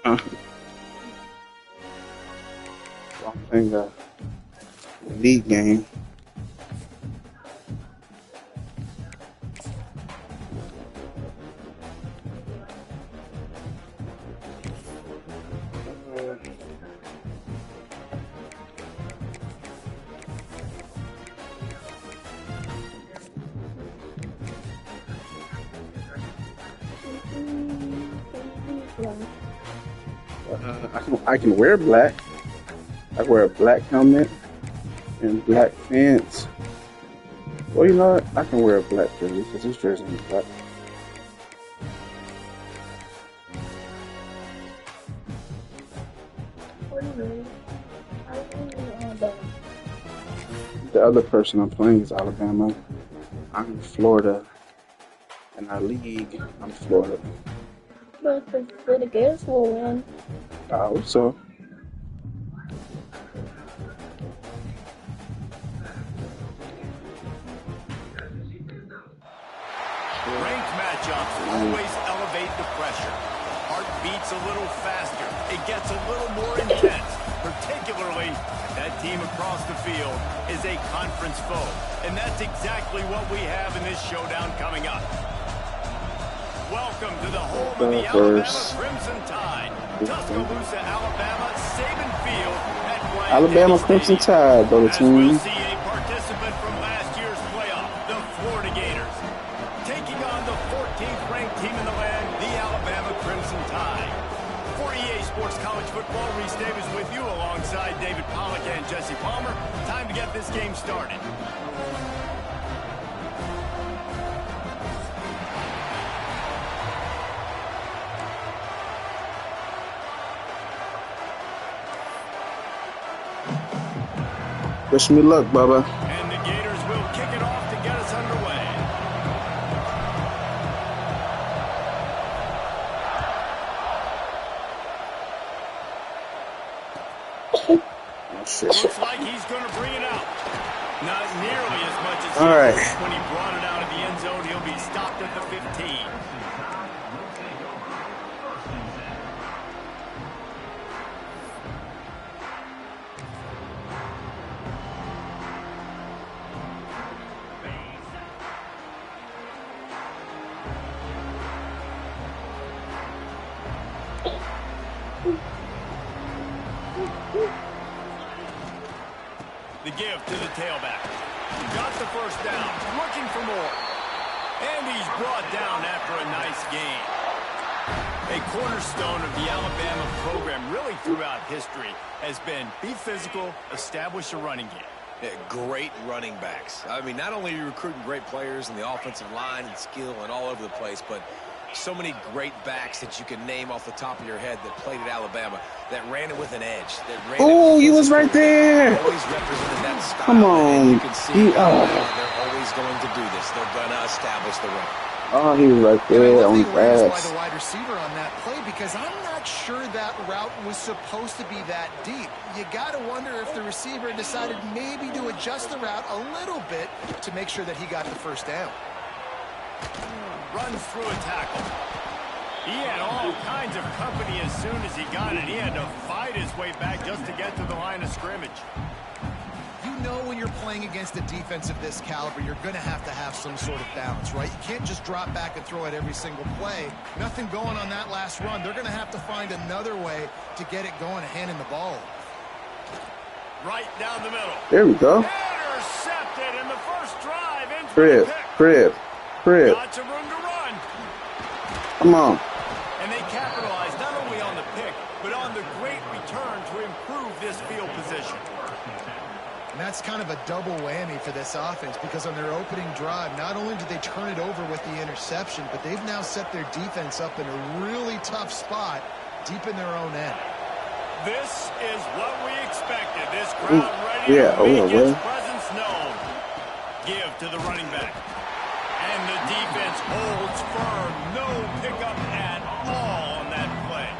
I'm playing a league game. I can wear black. I wear a black helmet and black pants. Well, you know what? I can wear a black jersey because this jersey is black. The other person I'm playing is Alabama. I'm in Florida. In our league, I'm Florida. But the Gators will win. I hope so. Ranked matchups always elevate the pressure. Heart beats a little faster. It gets a little more intense, particularly if that team across the field is a conference foe. And that's exactly what we have in this showdown coming up. Welcome to the home of the Alabama Crimson Tide. Tuscaloosa, Alabama, Saban Field at Bryant Alabama Crimson Tide, go to as team. we'll see a participant from last year's playoff, the Florida Gators, taking on the 14th ranked team in the land, the Alabama Crimson Tide. For EA Sports College Football, Reese Davis with you alongside David Pollack and Jesse Palmer. Time to get this game started. Wish me luck, Bubba. And the Gators will kick it off to get us underway. Oh, shit. Looks like he's going to bring it out. Not nearly as much as All right. when he brought it out of the end zone. He'll be stopped at the 15. The give to the tailback. Got the first down. Looking for more. And he's brought down after a nice gain. A cornerstone of the Alabama program really throughout history has been be physical, establish a running game. Yeah, great running backs. I mean, not only are you recruiting great players in the offensive line and skill and all over the place, but so many great backs that you can name off the top of your head that played at Alabama, that ran it with an edge. Oh, he was right there. Always represented that style. Come on. You can see they're always going to do this. They're going to establish the run. Oh, he was right there on the by pass. the wide receiver on that play, because I'm not sure that route was supposed to be that deep. You got to wonder if the receiver decided maybe to adjust the route a little bit to make sure that he got the first down. Runs through a tackle. He had all kinds of company as soon as he got it. He had to fight his way back just to get to the line of scrimmage. You know when you're playing against a defense of this caliber, you're going to have some sort of balance, right? You can't just drop back and throw it every single play. Nothing going on that last run. They're going to have to find another way to get it going and handing the ball. Right down the middle. There we go. Intercepted in the first drive. Crib. Lots of room to run. Come on. And they capitalized not only on the pick, but on the great return to improve this field position. And that's kind of a double whammy for this offense, because on their opening drive, not only did they turn it over with the interception, but they've now set their defense up in a really tough spot deep in their own end. This is what we expected. This crowd ready to make its presence known. Give to the running back. And the defense holds firm. No pickup at all on that play.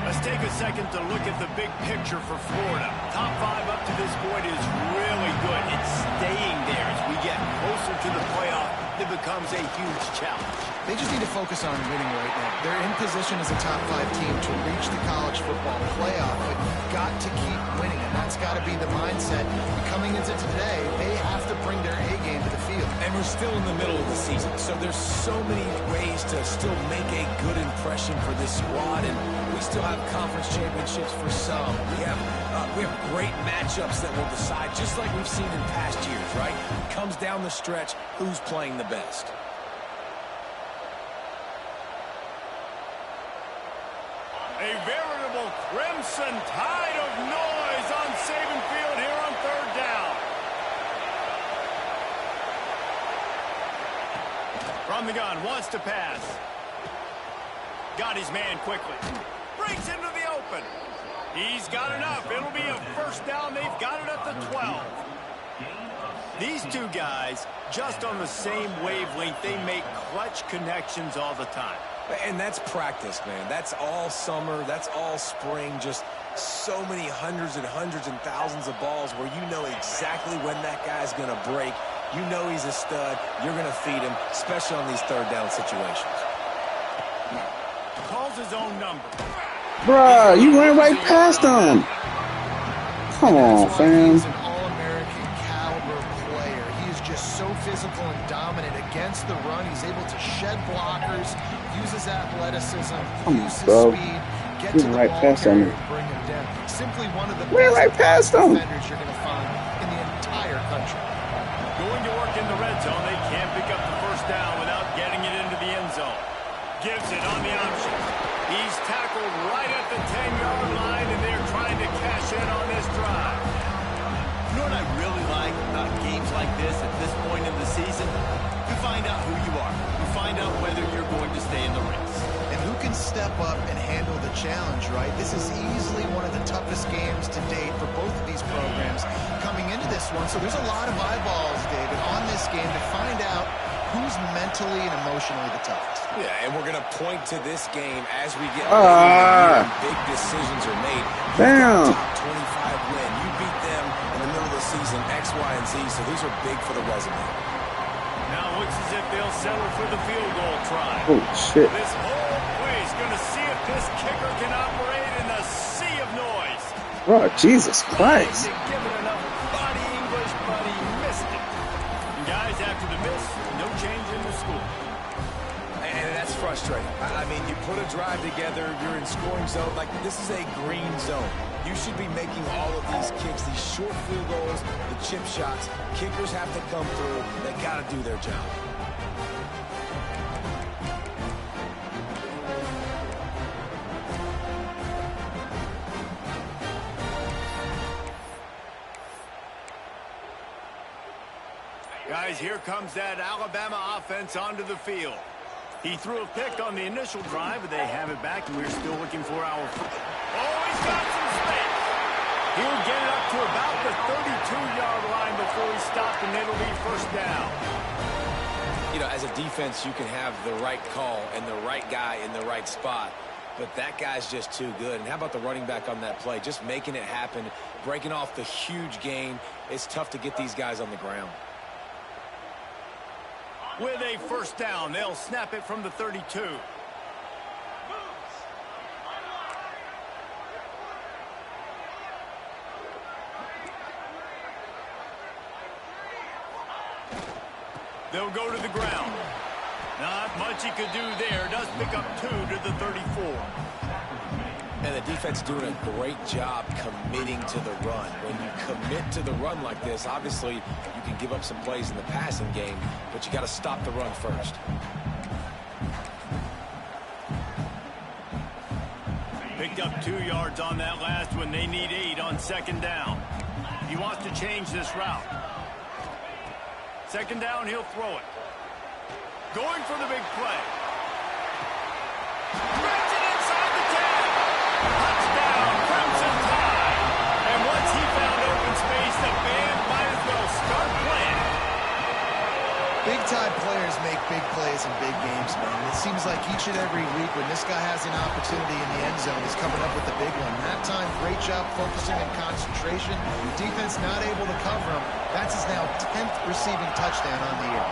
Let's take a second to look at the big picture for Florida. Top 5 up to this point is really good. It's staying there as we get closer to the playoff it becomes a huge challenge. They just need to focus on winning right now. They're in position as a top-5 team to reach the college football playoff, but you've got to keep winning, and that's got to be the mindset. Coming into today, they have to bring their A game to the field. And we're still in the middle of the season, so there's so many ways to still make a good impression for this squad, and we still have conference championships for some. We have great matchups that will decide, just like we've seen in past years, right? It comes down the stretch, who's playing the best. A veritable crimson tide of noise on Saban Field here on 3rd down. From the gun, wants to pass. Got his man quickly. Breaks into the open. He's got enough. It'll be a 1st down. They've got it at the 12. These two guys, just on the same wavelength, they make clutch connections all the time. And that's practice, man. That's all summer. That's all spring. Just so many hundreds and thousands of balls where you know exactly when that guy's going to break. You know he's a stud. You're going to feed him, especially on these 3rd down situations. Calls his own number. Bruh, you ran right past him. Come on, fam. He's an all-American caliber player. He is just so physical and dominant against the run. He's able to shed blockers, use his athleticism, use his speed, get to the right ball past carrier him. and bring him down. Simply one of the Ran best right past him. defenders you're going to find in the entire country. Going to work in the red zone. They can't pick up the 1st down without getting it into the end zone. Gives it on the option. He's tackled right at the 10-yard line, and they're trying to cash in on this drive. You know what I really like about games like this at this point in the season? You find out who you are. You find out whether you're going to stay in the race. And who can step up and handle the challenge, right? This is easily one of the toughest games to date for both of these programs coming into this one. So there's a lot of eyeballs, David, on this game to find out who's mentally and emotionally the toughest. Yeah, and we're going to point to this game as we get later in the year and big decisions are made. Damn. Top 25 win. You beat them in the middle of the season, X, Y, and Z, so these are big for the resume. Now it looks as if they'll settle for the field goal try. Oh, shit. This whole place going to see if this kicker can operate in the sea of noise. Bro, Jesus Christ. Didn't give it enough body English, but he missed it. And guys, after the miss, no change in the score. And that's frustrating. I mean, you put a drive together, you're in scoring zone. Like, this is a green zone. You should be making all of these kicks, these short field goals, the chip shots. Kickers have to come through. They got to do their job. Guys, here comes that Alabama offense onto the field. He threw a pick on the initial drive, but they have it back, and we're still looking for our... Oh, he's got some space. He'll get it up to about the 32-yard line before he stopped, and it'll be 1st down. You know, as a defense, you can have the right call and the right guy in the right spot, but that guy's just too good. And how about the running back on that play? Just making it happen, breaking off the huge gain. It's tough to get these guys on the ground. With a 1st down, they'll snap it from the 32. They'll go to the ground. Not much he could do there. Does pick up 2 to the 34. And the defense doing a great job committing to the run. When you commit to the run like this, obviously you can give up some plays in the passing game, but you got to stop the run first. Picked up 2 yards on that last one. They need 8 on 2nd down. He wants to change this route. 2nd down, he'll throw it. Going for the big play. Brings it inside the 10. Touchdown, Crimson Tide. And once he found open space, the band might as well start playing. Big time players make big plays in big games, man. It seems like each and every week when this guy has an opportunity in the end zone, he's coming up with the big one. That time, great job focusing and concentration. Defense not able to cover him. That's his now 10th receiving touchdown on the year.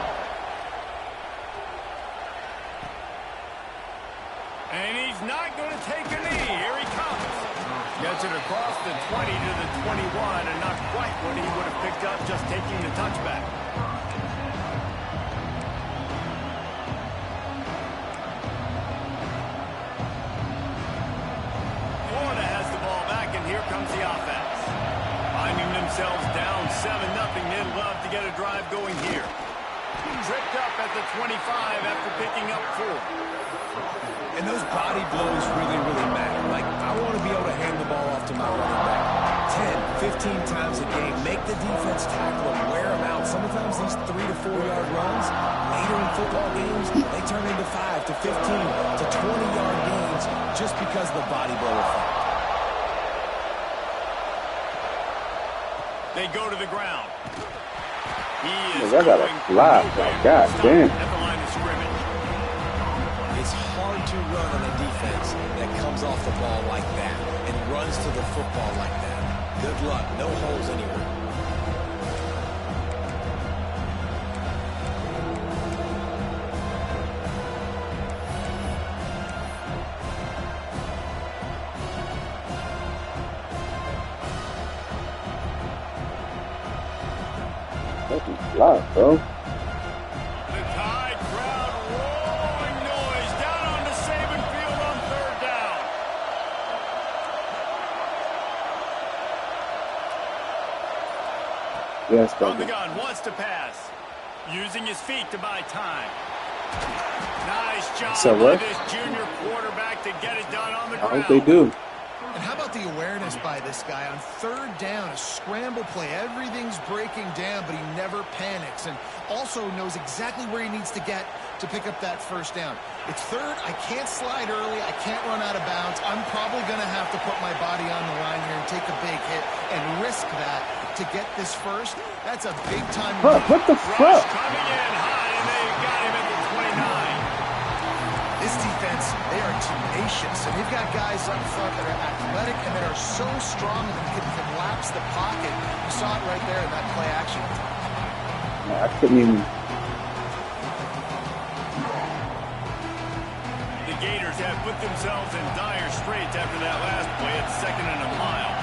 He's not going to take a knee. Here he comes. Gets it across the 20 to the 21, and not quite what he would have picked up just taking the touchback. Florida has the ball back, and here comes the offense. Finding themselves down 7-0, they'd love to get a drive going here. Tripped up at the 25 after picking up 4. And those body blows really, really matter. Like, I want to be able to hand the ball off to my running back 10, 15 times a game. Make the defense tackle them, wear them out. Sometimes these 3 to 4 yard runs, later in football games, they turn into 5 to 15 to 20-yard gains just because of the body blow effect. They go to the ground. He is I got a fly. God damn. At the line of scrimmage. It's hard to run on a defense that comes off the ball like that and runs to the football like that. Good luck. No holes anywhere. Fly, bro. The Tide crowd roaring noise down on the Saban field on 3rd down. Yes, From the baby. gun, wants to pass. Using his feet to buy time. Nice job So by what? this junior quarterback to get it done on the I ground. hope they do. And how about the awareness by this guy on 3rd down, a scramble play. Everything's breaking down, but he never panics and also knows exactly where he needs to get to pick up that 1st down. It's 3rd. I can't slide early. I can't run out of bounds. I'm probably going to have to put my body on the line here and take a big hit and risk that to get this 1st. That's a big-time What the Rush fuck? coming in high, and they got him at the 29. This defense, they are tenacious, and they've got guys up front that are athletic and that are so strong that they can collapse the pocket. You saw it right there in that play action. I couldn't even. The Gators have put themselves in dire straits after that last play at 2nd and a mile.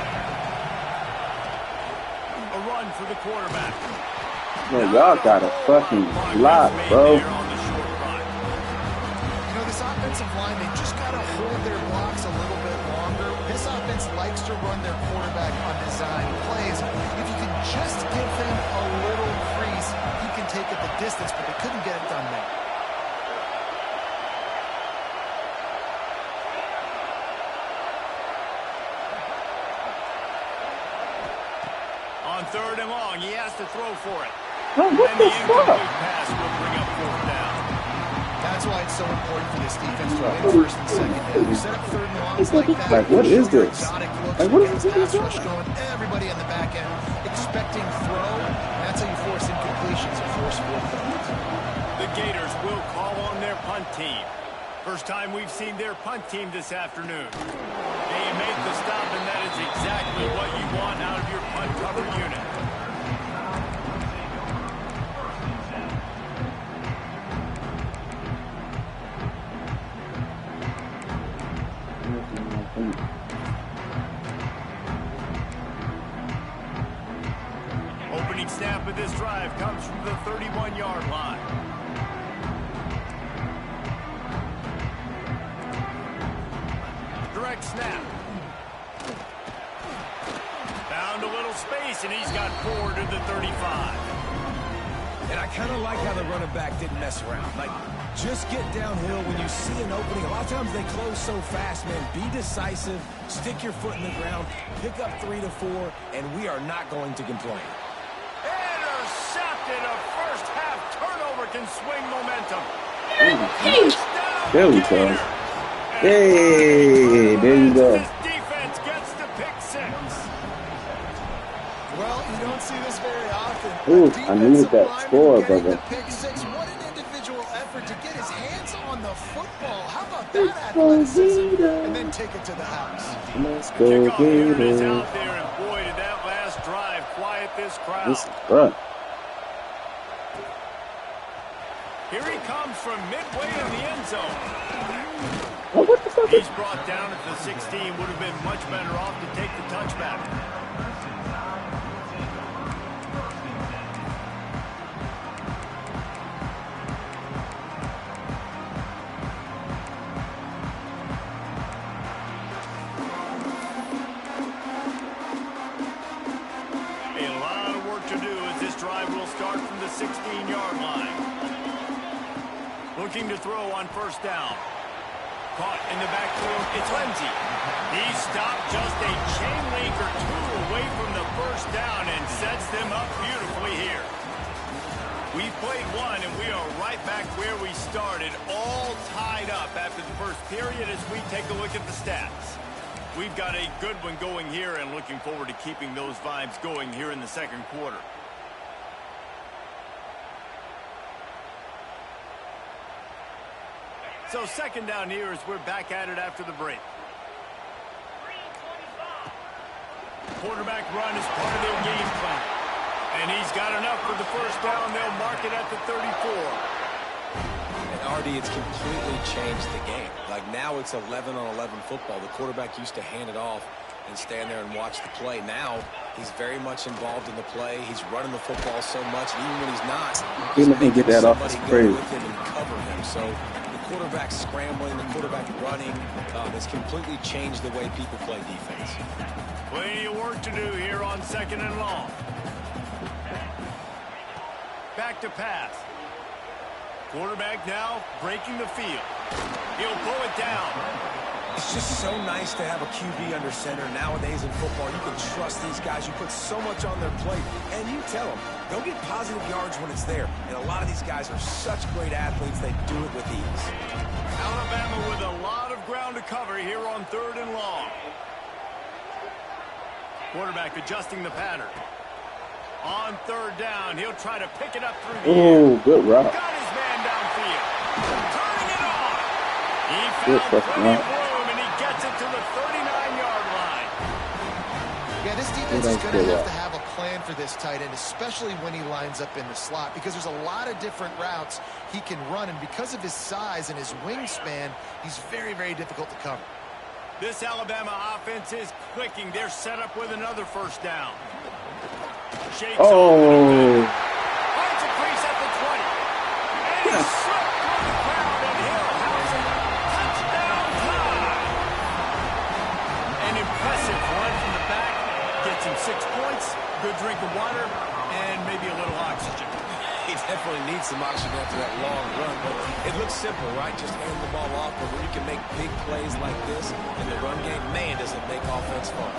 A run for the quarterback. Bro, y'all got a fucking lot, bro. This offensive line, they just got to hold their blocks a little bit longer. This offense likes to run their quarterback on design plays. If you can just give them a little crease, he can take it the distance, but they couldn't get it done there. On 3rd and long, he has to throw for it. Bro, what And the the fuck? incomplete pass will bring up 4th down. That's why it's so important for this defense to win 1st and 2nd down. You set up 3rd and longs like that. Like, what is show your this? exotic looks, Like, what get is the this? pass rush going, everybody on the back end expecting throw. That's how you force incompletions and force 4th downs. The Gators will call on their punt team. First time we've seen their punt team this afternoon. They make the stop, and that is exactly what you want out of your punt cover unit. Opening snap of this drive comes from the 31-yard line. Direct snap. Found a little space, and he's got 4 to the 35. And I kind of like how the running back didn't mess around. Like, just get downhill when you see an opening. A lot of times they close so fast, man. Be decisive, stick your foot in the ground, pick up 3 to 4, and we are not going to complain. Intercepted. A first half turnover can swing momentum. There we go. Hey, there you go. This defense gets the pick 6. Well, you don't see this very often. Ooh, I needed that Defensive score, lineman getting brother. the pick 6. What an individual effort to get his hands on the football. How about that athleticism? And then take it to the house. Let's The go, kickoff unit is Gators. out there, and boy, did that last drive quiet this crowd. This is rough. Here he comes from midway in the end zone. Oh, what the fuck? He's brought down at the 16. Would have been much better off to take the touchback. A lot of work to do as this drive will start from the 16-yard line. Looking to throw on first down. Caught in the backfield, it's Lindsey. He stopped just a chain link or two away from the first down and sets them up beautifully here. We played one, and we are right back where we started, all tied up after the first period as we take a look at the stats. We've got a good one going here and looking forward to keeping those vibes going here in the second quarter. So second down here as we're back at it after the break. Quarterback run is part of their game plan. And he's got enough for the first down. They'll mark it at the 34. And RD, it's completely changed the game. Like now it's 11-on-11 football. The quarterback used to hand it off and stand there and watch the play. Now he's very much involved in the play. He's running the football so much, and even when he's not, He let me get that off. It's crazy. with him and cover him. So the quarterback scrambling, the quarterback running, has completely changed the way people play defense. Plenty of work to do here on second and long. Back to pass. Quarterback now breaking the field. He'll pull it down. It's just so nice to have a QB under center. Nowadays in football, you can trust these guys. You put so much on their plate, and you tell them, go get positive yards when it's there. And a lot of these guys are such great athletes, they do it with ease. Alabama with a lot of ground to cover here on third and long. Quarterback adjusting the pattern. On third down, he'll try to pick it up through the air. Oh, good route. Got his man downfield. Turning it on. He Good found first plenty of route. room, and he gets it to the 39-yard line. Yeah, this defense is going to have a plan for this tight end, especially when he lines up in the slot, because there's a lot of different routes he can run, and because of his size and his wingspan, he's very, very difficult to cover. This Alabama offense is clicking. They're set up with another first down. Shakes Oh. finds a crease at the 20. And he slipped through the crowd, and Hill has it. Touchdown time. An impressive run from the back. Gets him 6 points, good drink of water, and maybe a little oxygen. He definitely needs some oxygen after that long run, but it looks simple, right? Just hand the ball off, but when you can make big plays like this in the run game, man, does it make offense fun.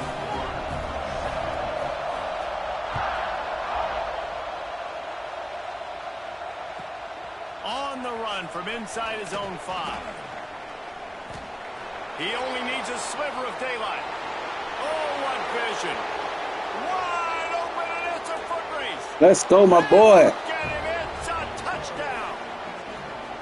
On the run from inside his own 5. He only needs a sliver of daylight. Oh, what vision. Wide open, and it's a foot race. Let's go, my boy. Get him, it's a touchdown.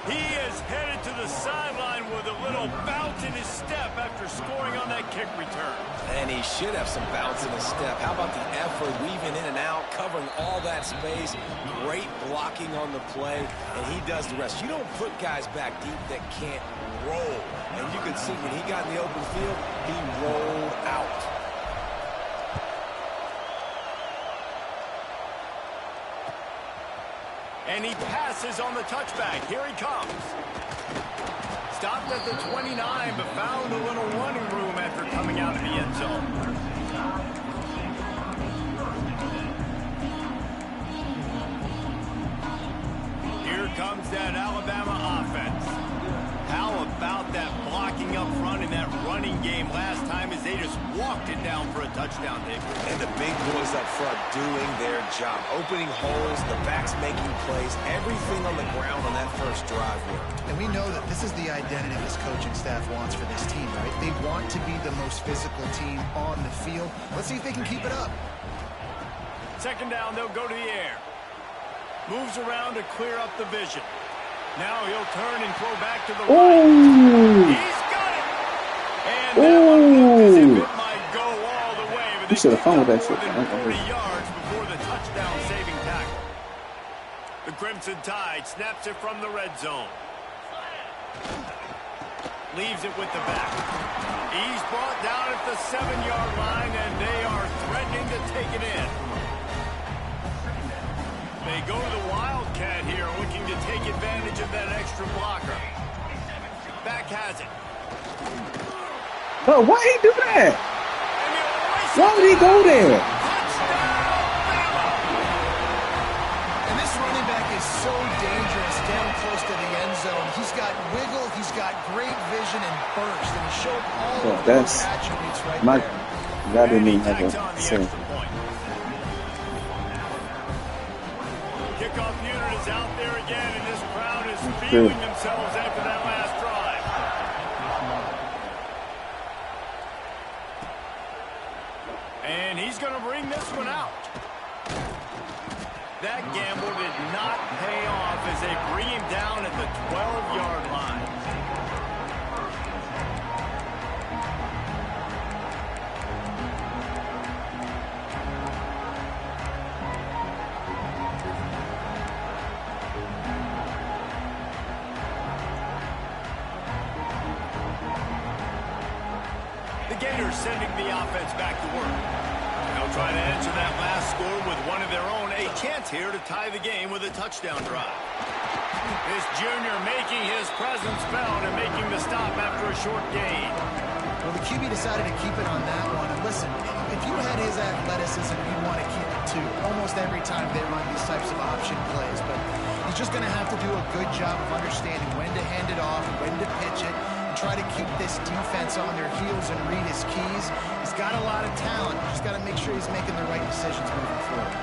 He is headed to the sideline with a little bounce in his step after scoring on that kick return. And he should have some bounce in his step. How about the effort, weaving in and out, covering all that space, great blocking on the play, and he does the rest. You don't put guys back deep that can't roll. And you can see when he got in the open field, he rolled out. And he passes on the touchback. Here he comes. Stopped at the 29, but found a little running room after coming out of the end zone. Here comes that Alabama offense. How about that blocking up front in that running game last time as they just walked it down for a touchdown, David? And the big boys up front doing their job. Opening holes, the backs making plays, everything on the ground on that first drive worked. And we know that this is the identity this coaching staff wants for this team, right? They want to be the most physical team on the field. Let's see if they can keep it up. Second down, they'll go to the air. Moves around to clear up the vision. Now he'll turn and throw back to the right. He's got it. And that one looked as if it might go all the way. But You should have fumbled that shit. more than 40 yards before the touchdown-saving tackle. The Crimson Tide snaps it from the red zone. Leaves it with the back. He's brought down at the 7-yard line, and they are threatening to take it in. They go to the Wildcat here, looking to take advantage of that extra blocker. Back has it. Oh, why he do that? Why would he go there? And this running back is so dangerous down close to the end zone. He's got wiggle, he's got great vision and burst, and he showed all of those attributes right there. That didn't even have a say. Kickoff unit is out there again, and this crowd is feeling themselves after that last drive. And he's going to bring this one out. That gamble did not pay off as they bring him down at the 12-yard line. The Gators sending the offense back to work. They'll try to answer that last score with one of their own. A chance here to tie the game with a touchdown drive. This junior making his presence felt and making the stop after a short gain. Well, the QB decided to keep it on that one. And listen, if you had his athleticism, you'd want to keep it too. Almost every time they run these types of option plays. But he's just going to have to do a good job of understanding when to hand it off, when to pitch it, and try to keep this defense on their heels and read his keys. He's got a lot of talent. Just got to make sure he's making the right decisions moving forward.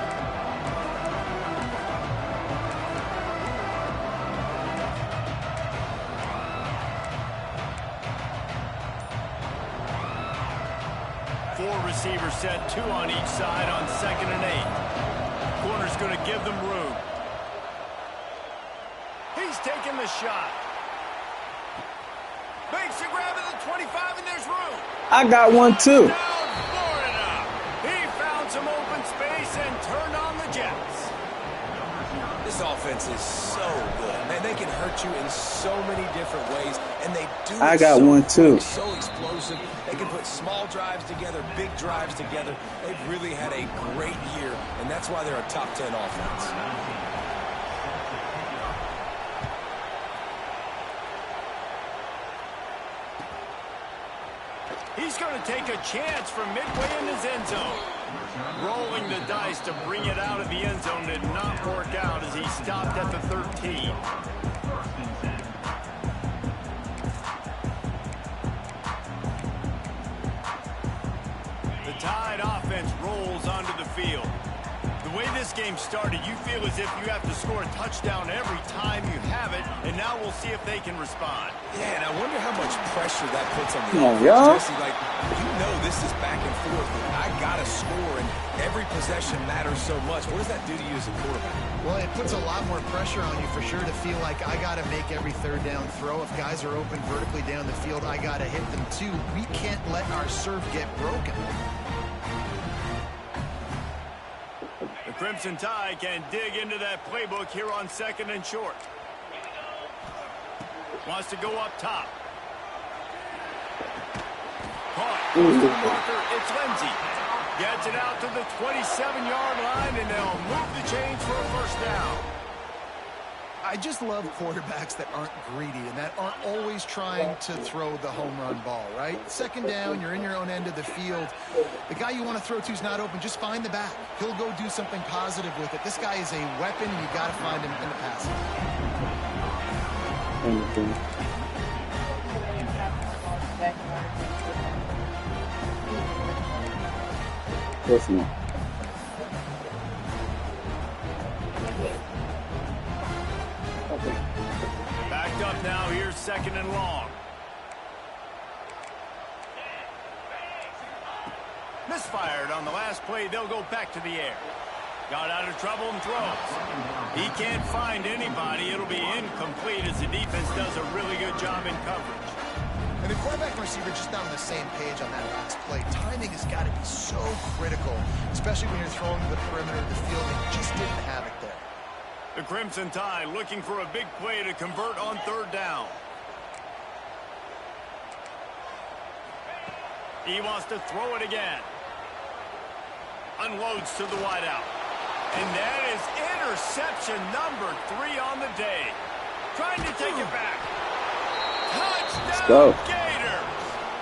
Four receivers set, 2 on each side on 2nd and 8. Corner's going to give them room. He's taking the shot. Makes a grab at the 25, and there's room. I got one too. Down Florida. He found some open space and turned on the Jets. This offense is so good. Man, they can hurt you in so many different ways, and they do it I got so one too. quick, so explosive. They can put small drives together, big drives together. They've really had a great year, and that's why they're a top 10 offense. He's going to take a chance from midway in his end zone. Rolling the dice to bring it out of the end zone did not work out as he stopped at the 13. The Tide offense rolls onto the field. The way this game started, you feel as if you have to score a touchdown every time you have it, and now we'll see if they can respond. Yeah, and I wonder how much pressure that puts on the Come on, offense. y'all. Jesse, like, you know this is back and forth. I got to score, and every possession matters so much. What does that do to you as a quarterback? Well, it puts a lot more pressure on you for sure to feel like I got to make every third down throw. If guys are open vertically down the field, I got to hit them too. We can't let our serve get broken. The Crimson Tide can dig into that playbook here on 2nd and short. Wants to go up top. Caught. Marker, it's Lindsey. Gets it out to the 27-yard line, and they'll move the chains for a first down. I just love quarterbacks that aren't greedy and that aren't always trying to throw the home run ball, right? 2nd down, you're in your own end of the field. The guy you want to throw to is not open. Just find the back. He'll go do something positive with it. This guy is a weapon, and you got to find him in the passing. Listen. Backed up now. Here's 2nd and long. Misfired on the last play. They'll go back to the air. Got out of trouble and throws. He can't find anybody. It'll be incomplete as the defense does a really good job in coverage. And the quarterback and receiver just not on the same page on that last play. Timing has got to be so critical, especially when you're throwing to the perimeter of the field. They just didn't have it there. The Crimson Tide looking for a big play to convert on 3rd down. He wants to throw it again. Unloads to the wideout. And that is interception number 3 on the day. Trying to take it back. Touchdown, Let's go. Gators.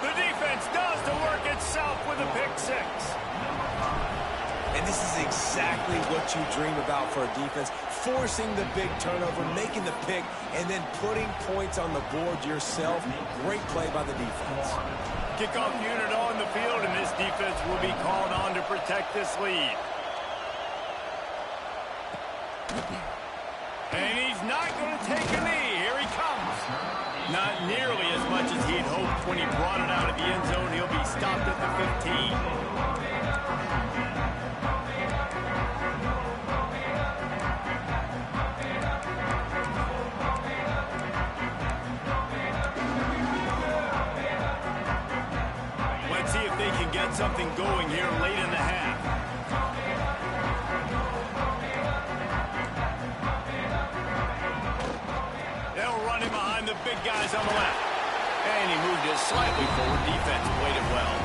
The defense does the work itself with a pick 6. And this is exactly what you dream about for a defense. Forcing the big turnover, making the pick, and then putting points on the board yourself. Great play by the defense. Kickoff unit on the field, and this defense will be called on to protect this lead. And he's not going to take a knee. Here he comes. Not nearly as much as he'd hoped when he brought it out of the end zone. He'll be stopped at the 15. Let's see if they can get something going here late in the half. They'll run him behind the big guys on the left. And he moved it slightly forward. Defense played it well.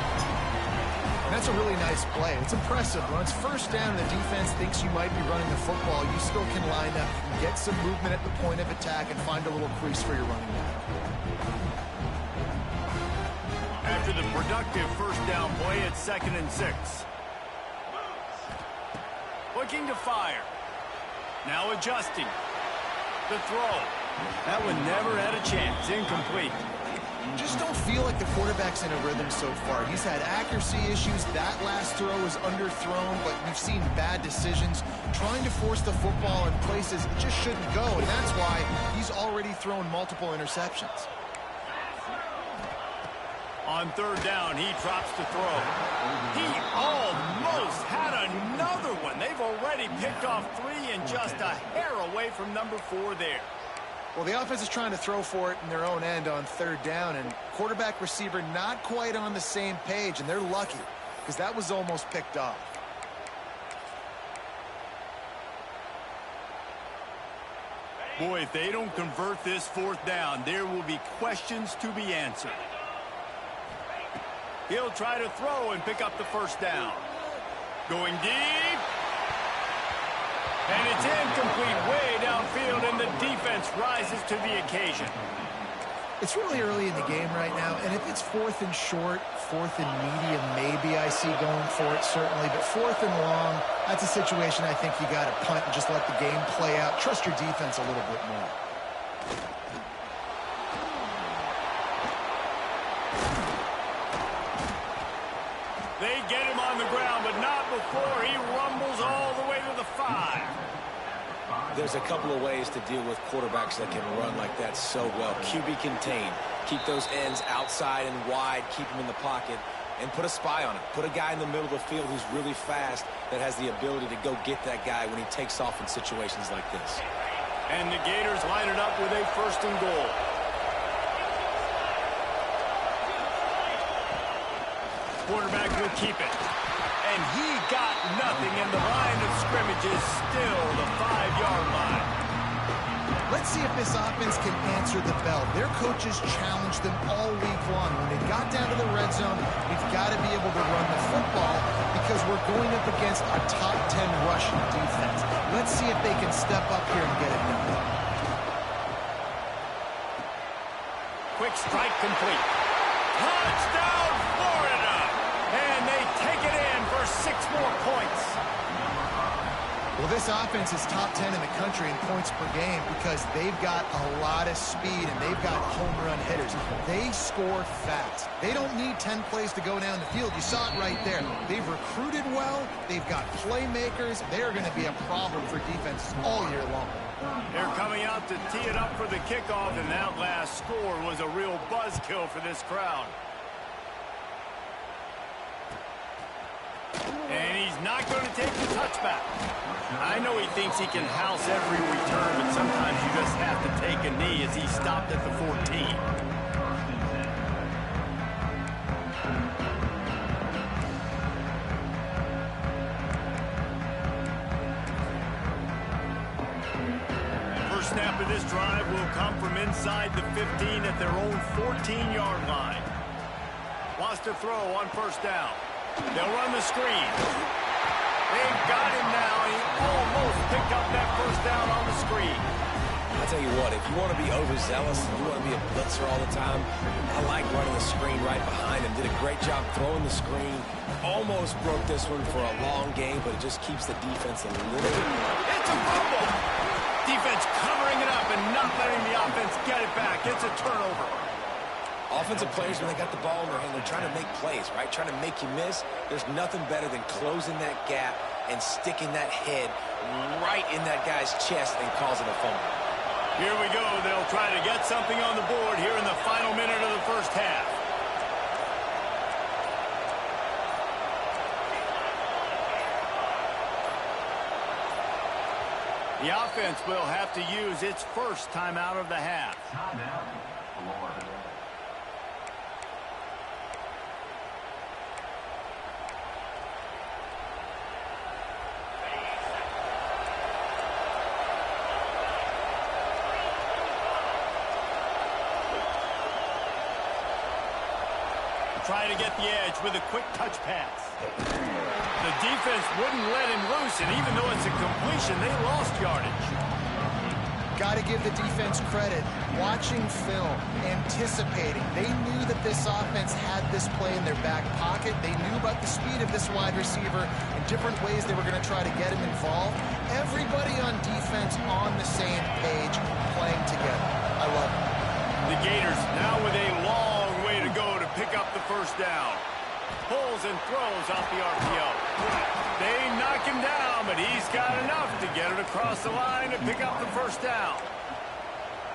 That's a really nice play. It's impressive. When it's first down, the defense thinks you might be running the football. You still can line up, get some movement at the point of attack, and find a little crease for your running back. After the productive first down play, it's 2nd and 6. Looking to fire. Now adjusting. The throw. That one never had a chance. Incomplete. Just don't feel like the quarterback's in a rhythm so far. He's had accuracy issues. That last throw was underthrown, but we've seen bad decisions. Trying to force the football in places it just shouldn't go, and that's why he's already thrown multiple interceptions. On 3rd down, he drops the throw. He almost had another one. They've already picked off 3 and just a hair away from number 4 there. Well, the offense is trying to throw for it in their own end on 3rd down, and quarterback receiver not quite on the same page, and they're lucky because that was almost picked off. Boy, if they don't convert this 4th down, there will be questions to be answered. He'll try to throw and pick up the 1st down. Going deep. And it's incomplete way downfield, and the defense rises to the occasion. It's really early in the game right now, and if it's 4th and short, 4th and medium, maybe I see going for it, certainly. But 4th and long, that's a situation I think you got to punt and just let the game play out. Trust your defense a little bit more. They get him on the ground, but not before he rumbles all the way to the 5. There's a couple of ways to deal with quarterbacks that can run like that so well. QB contain. Keep those ends outside and wide. Keep them in the pocket. And put a spy on him. Put a guy in the middle of the field who's really fast that has the ability to go get that guy when he takes off in situations like this. And the Gators line it up with a 1st and goal. Quarterback will keep it. And he got nothing, and the line of scrimmage is still the 5-yard line. Let's see if this offense can answer the bell. Their coaches challenged them all week long. When they got down to the red zone, we've got to be able to run the football because we're going up against a top 10 rushing defense. Let's see if they can step up here and get it done. Quick strike complete. Touchdown, Florida! And they take it in for 6 more points. Well, this offense is top 10 in the country in points per game because they've got a lot of speed and they've got home run hitters. They score fast. They don't need 10 plays to go down the field. You saw it right there. They've recruited well. They've got playmakers. They're going to be a problem for defenses all year long. They're coming out to tee it up for the kickoff, and that last score was a real buzzkill for this crowd. And he's not going to take the touchback. I know he thinks he can house every return, but sometimes you just have to take a knee as he stopped at the 14. First snap of this drive will come from inside the 15 at their own 14-yard line. Wants to throw on first down. They'll run the screen. They've got him now. He almost picked up that first down on the screen. I'll tell you what, if you want to be overzealous and you want to be a blitzer all the time, I like running the screen right behind him. Did a great job throwing the screen. Almost broke this one for a long game, but it just keeps the defense a little bit. It's a fumble. Defense covering it up and not letting the offense get it back. It's a turnover. Offensive players, when they got the ball in their hand, they're trying to make plays, right? Trying to make you miss. There's nothing better than closing that gap and sticking that head right in that guy's chest and causing a fumble. Here we go. They'll try to get something on the board here in the final minute of the first half. The offense will have to use its first timeout of the half. Trying to get the edge with a quick touch pass. The defense wouldn't let him loose, and even though it's a completion, they lost yardage. Got to give the defense credit. Watching film, anticipating. They knew that this offense had this play in their back pocket. They knew about the speed of this wide receiver and different ways they were going to try to get him involved. Everybody on defense on the same page, playing together. I love it. The Gators now with a long way to go to pick up the first down. Pulls and throws off the RPO. They knock him down, but he's got enough to get it across the line and pick up the first down.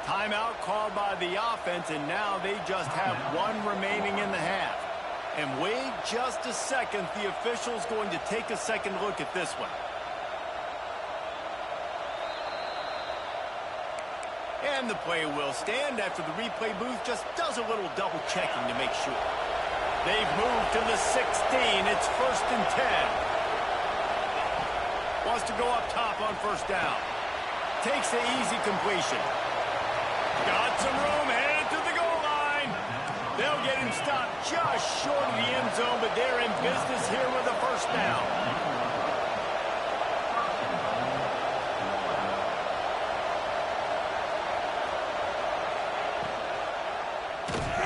Timeout called by the offense, and now they just have one remaining in the half. And wait just a second, the official's going to take a second look at this one. And the play will stand after the replay booth just does a little double checking to make sure. They've moved to the 16. It's 1st and 10. Wants to go up top on first down. Takes the easy completion. Got some room, headed to the goal line. They'll get him stopped just short of the end zone, but they're in business here with a first down.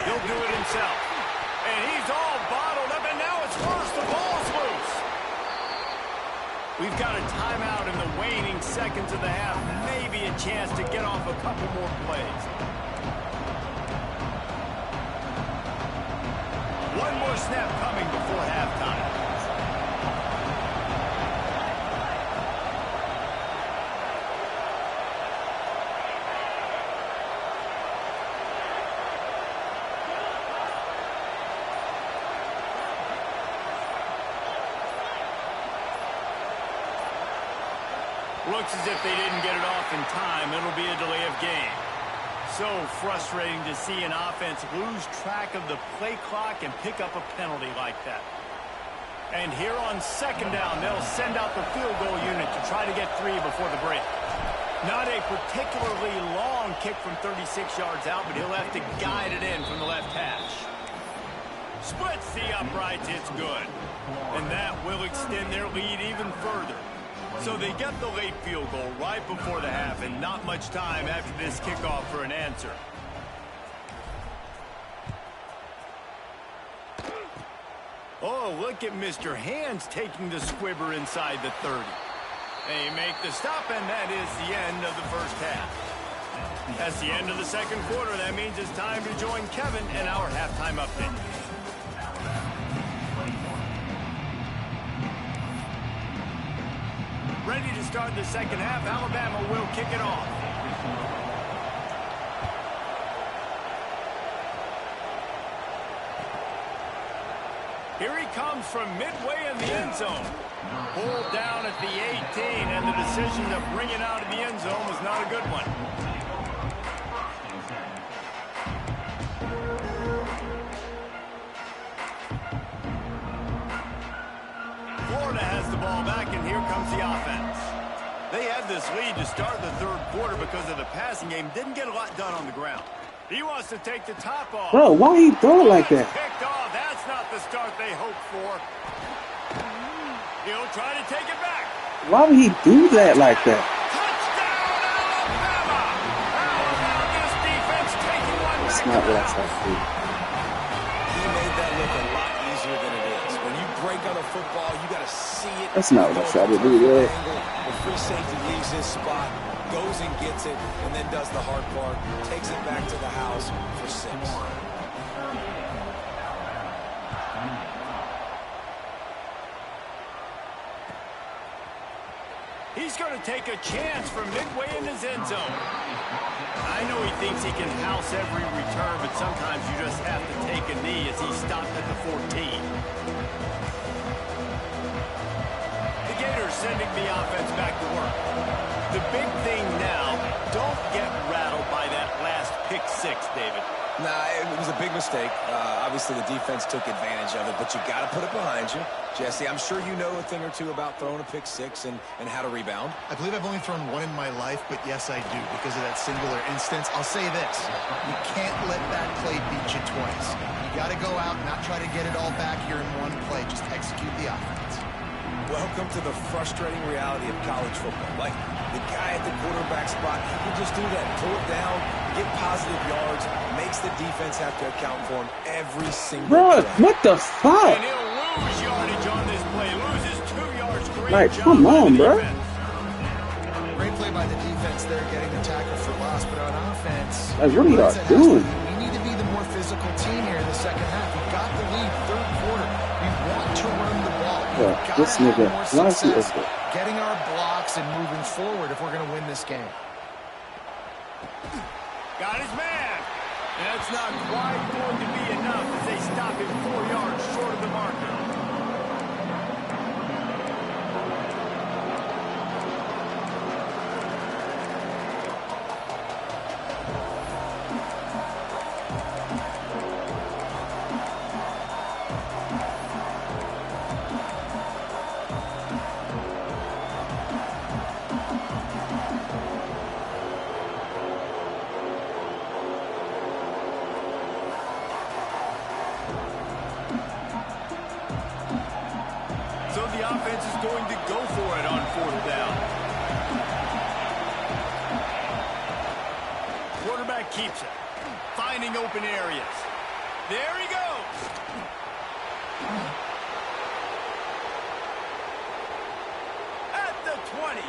He'll do it himself. And he's all bottled up, and now it's worse. The ball's loose. We've got a timeout in the waning seconds of the half. Maybe a chance to get off a couple more plays. One more snap coming before halftime. Looks as if they didn't get it off in time. It'll be a delay of game. So frustrating to see an offense lose track of the play clock and pick up a penalty like that. And here on second down, they'll send out the field goal unit to try to get 3 before the break. Not a particularly long kick from 36 yards out, but he'll have to guide it in from the left hash. Splits the uprights. It's good. And that will extend their lead even further. So they get the late field goal right before the half, and not much time after this kickoff for an answer. Oh, look at Mr. Hands taking the squibber inside the 30. They make the stop, and that is the end of the first half. That's the end of the second quarter. That means it's time to join Kevin in our halftime update. Ready to start the second half. Alabama will kick it off. Here he comes from midway in the end zone. Pulled down at the 18, and the decision to bring it out of the end zone was not a good one. Florida has the ball back, and here comes the offense. They had this lead to start the third quarter because of the passing game. Didn't get a lot done on the ground. He wants to take the top off. Bro, why he throw it like that? Picked off. That's not the start they hoped for. He'll try to take it back. Why would he do that like that? Touchdown, Alabama! How about this defense taking one That's back not to what the I said. house? He made that look a lot easier than it is. When you break on a football, you got to see it. That's not what I tried to do, yeah. The free safety leaves his spot, goes and gets it, and then does the hard part, takes it back to the house for 6. He's going to take a chance from midway in his end zone. I know he thinks he can house every return, but sometimes you just have to take a knee as he stopped at the 14. The Gators sending the offense back to work. The big thing now, don't get rattled by that last pick 6, David. Nah, it was a big mistake. Obviously, the defense took advantage of it, but you got to put it behind you. Jesse, I'm sure you know a thing or two about throwing a pick 6 and how to rebound. I believe I've only thrown one in my life, but yes, I do, because of that singular instance. I'll say this. You can't let that play beat you twice. You got to go out and not try to get it all back here in one play. Just execute the offense. Welcome to the frustrating reality of college football. Like, the guy at the quarterback spot, he can just do that. Pull it down, get positive yards, makes the defense have to account for him every single Bro, play. what the fuck? And he'll lose yardage on this play. Loses 2 yards. Great Like, job come by on, the bro. defense. Great play by the defense there, getting the tackle for loss, but on offense, Like, what are y'all it has to doing? be. We need to be the more physical team here in the second half. We've got the lead, third quarter. We want to run the ball. Bro, We've got this to have nigga, more why is he success over? getting our blocks and moving forward if we're going to win this game. Got his man. And that's not quite going to be enough as they stop him 4 yards short of the marker. So the offense is going to go for it on 4th down. Quarterback keeps it. Finding open areas. There he goes. At the 20.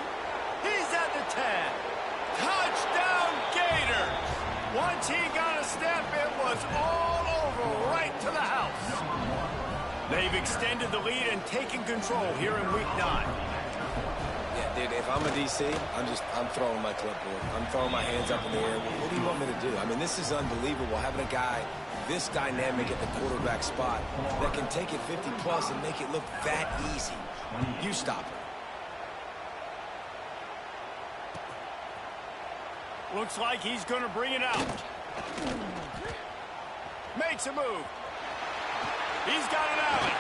He's at the 10. Touchdown Gators. Once he got a step, it was all over right to the house. They've extended the lead and taken control here in week 9. Yeah, dude, if I'm a DC, I'm throwing my clipboard. I'm throwing my hands up in the air. What do you want me to do? I mean, this is unbelievable, having a guy this dynamic at the quarterback spot that can take it 50-plus and make it look that easy. You stop it. Looks like he's going to bring it out. Makes a move. He's got an alley.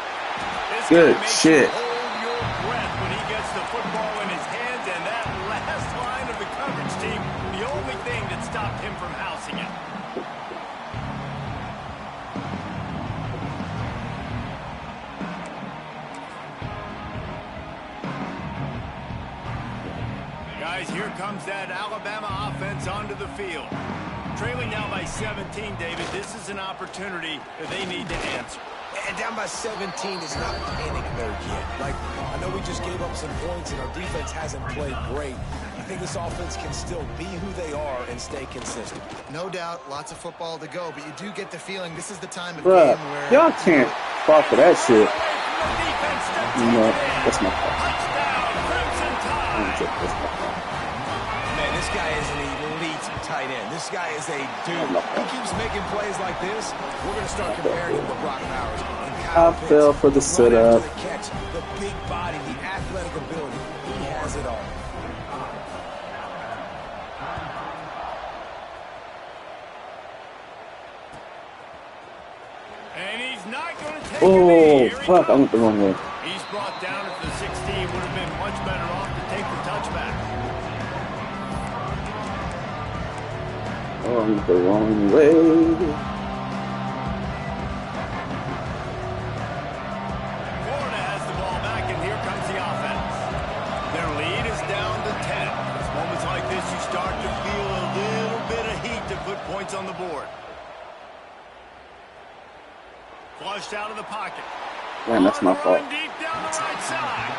This Good guy makes shit. you hold your breath when he gets the football in his hands, and that last line of the coverage team, the only thing that stopped him from housing it. Guys, here comes that Alabama offense onto the field. Trailing now by 17, David. This is an opportunity that they need to answer. And down by 17 is not panic mode yet. Like, I know we just gave up some points and our defense hasn't played great. I think this offense can still be who they are and stay consistent. No doubt, lots of football to go, but you do get the feeling this is the time of Bruh, game where... y'all can't fall for that shit. You know, that's my fault. Touchdown, Crimson Tide. That's my fault. Man, this guy is an elite tight end. This guy is a dude. He keeps making plays like this. We're going to start comparing him to Brock Bowers. And Kyle I fell for the Pitts, setup. run after the catch, the big body, the athletic ability. He has it all. And he's not going to take Oh, a knee. Here he fuck, I comes. went the wrong way. He's brought down at the 16. Would have been much better off to take the touchback. Oh, the wrong way. Florida has the ball back, and here comes the offense. Their lead is down to 10. It's moments like this you start to feel a little bit of heat to put points on the board. Flushed out of the pocket. Man, that's my fault. Deep down the right side.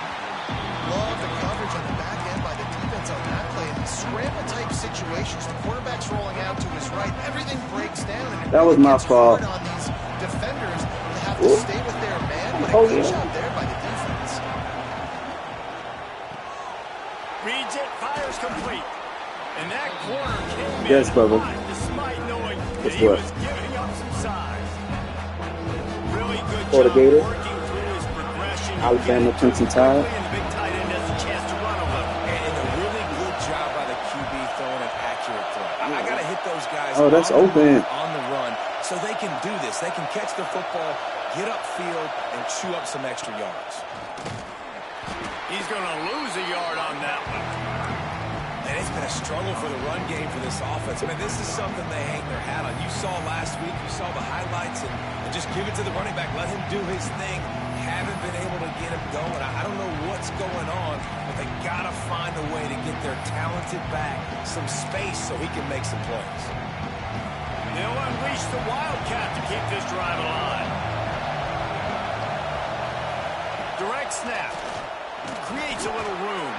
Love the coverage on the back end by the defense on that play. In these scramble-type situations, the quarterback's rolling out to his right. Everything breaks down. And That was my gets fault. hard on these defenders to have to stay with their man. But a good job there by the defense. Reads it, fires complete. And that corner came Yes, in Bubba. hot despite knowing that Guess he what? was giving up some size. Really good Florida job Gators. working through his progression. Alabama Ncaa. And the big tight end has a chance to run a little. And a really good job by the QB throwing an accurate throw. I got to hit those guys Oh, that's on the open. move, on the run so they can do this. They can catch the football, get upfield, and chew up some extra yards. He's going to lose a yard on that one. And it's been a struggle for the run game for this offense. I mean, this is something they hang their hat on. You saw last week, you saw the highlights, and just give it to the running back. Let him do his thing. Haven't been able to get him going. I don't know what's going on, but they got to find a way to get their talented back some space so he can make some plays. They'll unleash the Wildcat to keep this drive alive. Direct snap. Creates a little room.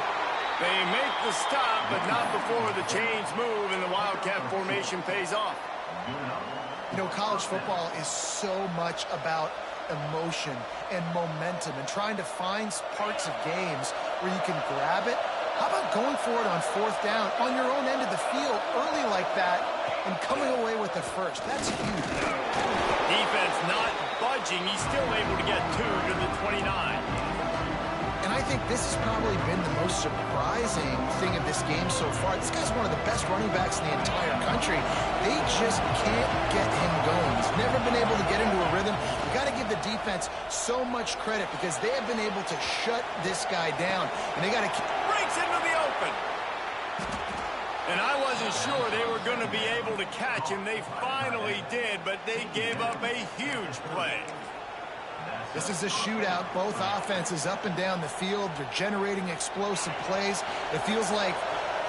They make the stop, but not before the chains move and the Wildcat formation pays off. You know, college football is so much about emotion and momentum and trying to find parts of games where you can grab it. How about going for it on fourth down on your own end of the field early like that and coming away with the first? That's huge. Defense not budging. He's still able to get 2 to the 29. And I think this has probably been the most surprising thing of this game so far. This guy's one of the best running backs in the entire country. They just can't get him going. He's never been able to get into a rhythm. You got to give the defense so much credit because they have been able to shut this guy down. And they got to keep... Breaks into the open. And I wasn't sure they were going to be able to catch him. They finally did, but they gave up a huge play. This is a shootout. Both offenses up and down the field. They're generating explosive plays. It feels like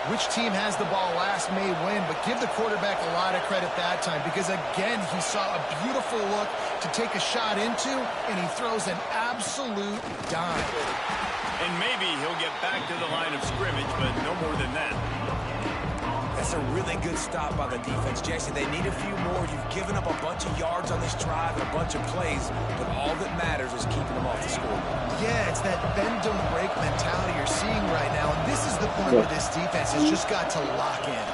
which team has the ball last may win, but give the quarterback a lot of credit that time because, again, he saw a beautiful look to take a shot into, and he throws an absolute dime. And maybe he'll get back to the line of scrimmage, but no more than that. That's a really good stop by the defense, Jesse. They need a few more. You've given up a bunch of yards on this drive and a bunch of plays, but all that matters is keeping them off the scoreboard. Yeah, it's that bend don't break mentality you're seeing right now, and this is the point where this defense has just got to lock in.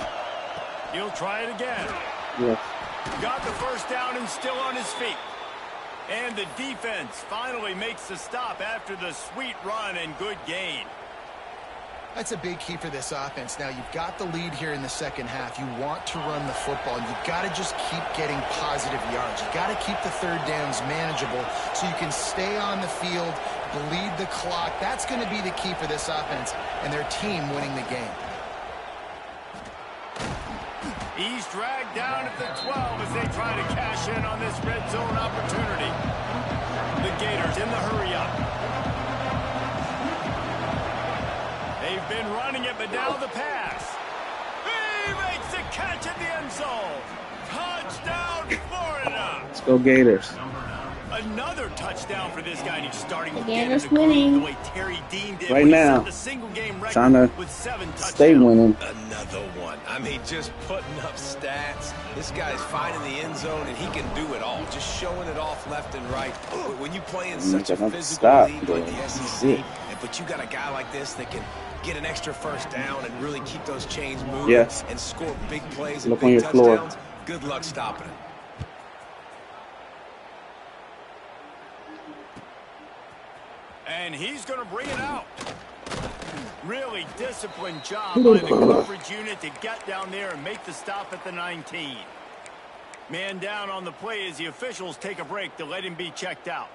He'll try it again. Yes. Got the first down and still on his feet. And the defense finally makes the stop after the sweet run and good gain. That's a big key for this offense. Now, you've got the lead here in the second half. You want to run the football, and you've got to just keep getting positive yards. You've got to keep the third downs manageable so you can stay on the field, bleed the clock. That's going to be the key for this offense and their team winning the game. He's dragged down at the 12 as they try to cash in on this red zone opportunity. The Gators in the hurry-up. They've been running it, but now the pass. He makes the catch at the end zone. Touchdown, Florida. Let's go Gators. Another touchdown for this guy, and he's starting to The get game in is the groove winning. the way Terry Dean did Right when now. he set the single-game record Trying to with 7 touchdowns. stay winning. Another one. I mean, just putting up stats. This guy's finding the end zone, and he can do it all. Just showing it off left and right. When you play in such a another physical stop, league like though. the That's SEC, it. but you got a guy like this that can get an extra first down and really keep those chains moving Yes. and score big plays and Look on big your floor. touchdowns. Good luck stopping it. And he's going to bring it out. Really disciplined job by the coverage unit to get down there and make the stop at the 19. Man down on the play as the officials take a break to let him be checked out.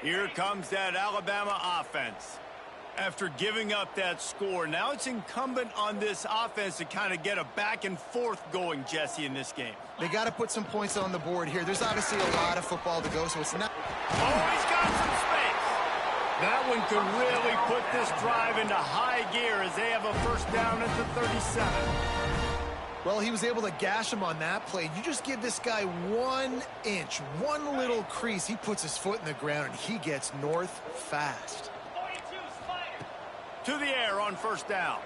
Here comes that Alabama offense. After giving up that score, now it's incumbent on this offense to kind of get a back and forth going, Jesse, in this game. They got to put some points on the board here. There's obviously a lot of football to go, so it's not... Oh, he's got some space. That one could really put this drive into high gear as they have a first down at the 37. Well, he was able to gash him on that play. You just give this guy 1 inch, one little crease. He puts his foot in the ground, and he gets north fast. To the air on first down.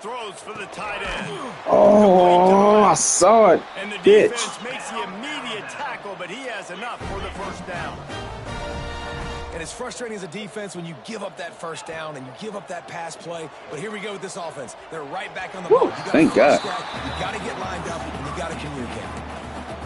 Throws for the tight end. Oh, I saw it. And the Bitch. defense makes the immediate tackle, but he has enough for the first down. And it's frustrating as a defense when you give up that first down and you give up that pass play. But here we go with this offense. They're right back on the ball. Thank God. You got to get lined up and you got to communicate.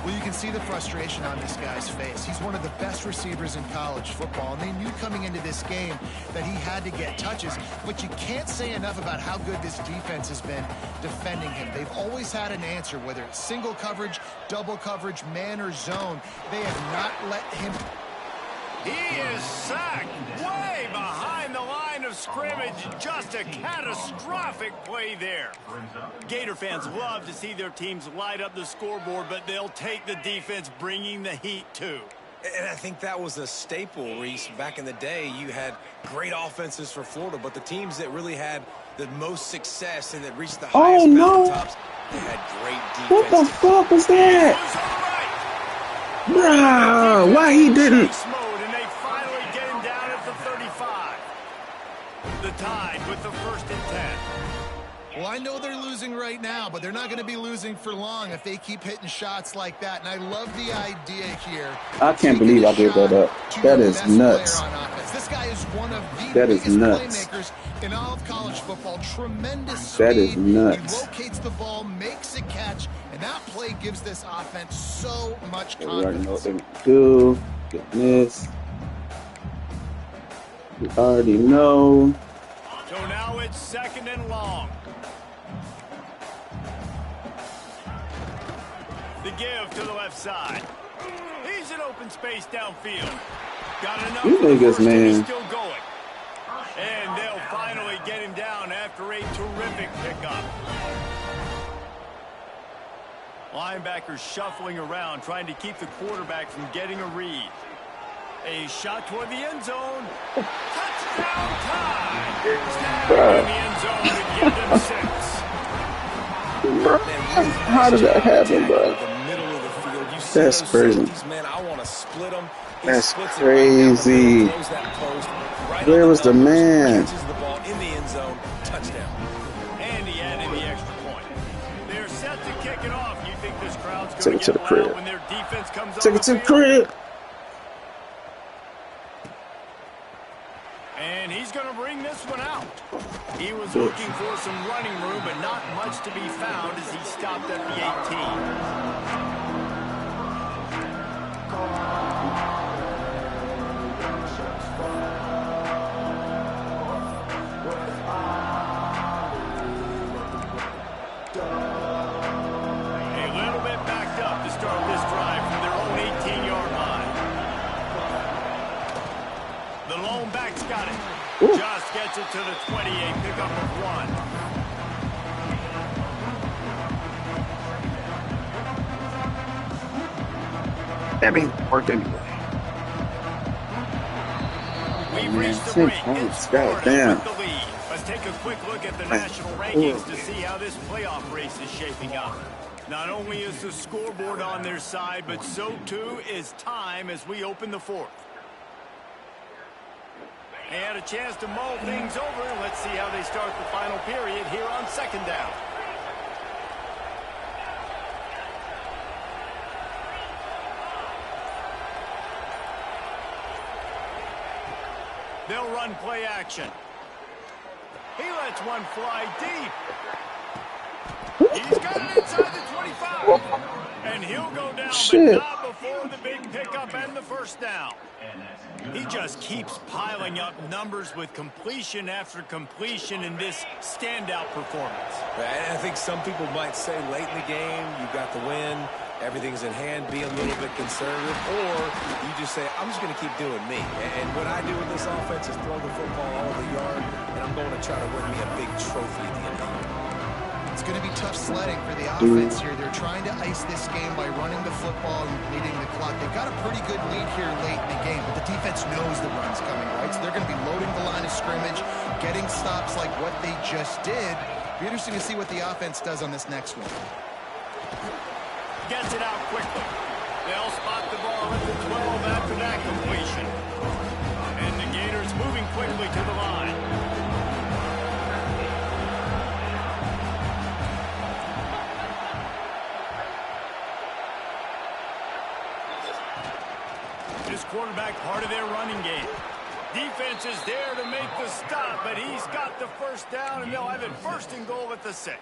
Well, you can see the frustration on this guy's face. He's one of the best receivers in college football, and they knew coming into this game that he had to get touches, but you can't say enough about how good this defense has been defending him. They've always had an answer, whether it's single coverage, double coverage, man or zone. They have not let him... He is sacked way behind the line of scrimmage. Just a catastrophic play there. Gator fans love to see their teams light up the scoreboard, but they'll take the defense bringing the heat too. And I think that was a staple, Reese. Back in the day, you had great offenses for Florida, but the teams that really had the most success and that reached the highest mountaintops, they had great defense. What the fuck was that? Bruh, why he didn't? And they finally get him down at the 35. The Tide with the 1st and 10. Well, I know they're losing right now, but they're not going to be losing for long if they keep hitting shots like that. And I love the idea here. I can't believe I gave that up. That is nuts. This guy is one of the biggest nuts. Playmakers in all of college football. Tremendous speed. That is nuts. He locates the ball, makes a catch, and that play gives this offense so much confidence. We already know what they do. Goodness. We already know. So now it's 2nd and long. The give to the left side. He's in open space downfield. Got enough. You niggas, man. Still going. And they'll finally get him down after a terrific pickup. Linebackers shuffling around, trying to keep the quarterback from getting a read. A shot toward the end zone. Touchdown time. Snap in the end zone to give them 6. Bro, how did that happen, bro? That's crazy. That's crazy. Where was the man? And he added the extra point. They're set to kick it off. You think this crowd's Take going it to to the get crib. loud when their defense comes Take on it to the field? crib. And he's going to bring this one out. He was looking for some running room, but not much to be found as he stopped at the 18. A little bit backed up to start this drive from their own 18-yard line. The lone back's got it. Ooh. Just gets it to the 20, a pickup of 1. That means worked anyway. We've Man, reached the 10 break. points, It's Florida goddamn. with the lead. Let's take a quick look at the national rankings to see how this playoff race is shaping up. Not only is the scoreboard on their side, but so too is time as we open the 4th. They had a chance to mull things over. Let's see how they start the final period here on 2nd down. They'll run play action. He lets one fly deep. He's got it inside the 25. And he'll go down, but not before the big pickup and the first down. He just keeps piling up numbers with completion after completion in this standout performance. I think some people might say late in the game, you got the win, everything's in hand, be a little bit conservative, or you just say, I'm just going to keep doing me. And what I do with this offense is throw the football all over the yard, and I'm going to try to win me a big trophy at the end of the year. It's going to be tough sledding for the offense here. They're trying to ice this game by running the football and leading the clock. They've got a pretty good lead here late in the game, but the defense knows the run's coming, right? So they're going to be loading the line of scrimmage, getting stops like what they just did. Be interesting to see what the offense does on this next one. Gets it out quickly. They'll spot the ball at the 12 after that completion. And the Gators moving quickly to the line. This quarterback, part of their running game. Defense is there to make the stop, but he's got the first down, and they'll have it 1st and goal at the 6.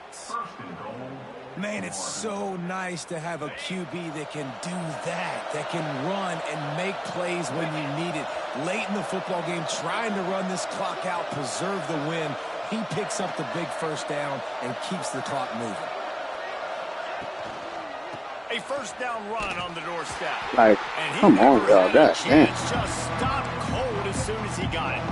Man, it's so nice to have a QB that can do that can run and make plays when you need it. Late in the football game, trying to run this clock out, preserve the win. He picks up the big first down and keeps the clock moving. A first down run on the doorstep. Like, come on, y'all. God damn. Just stopped cold as soon as he got it.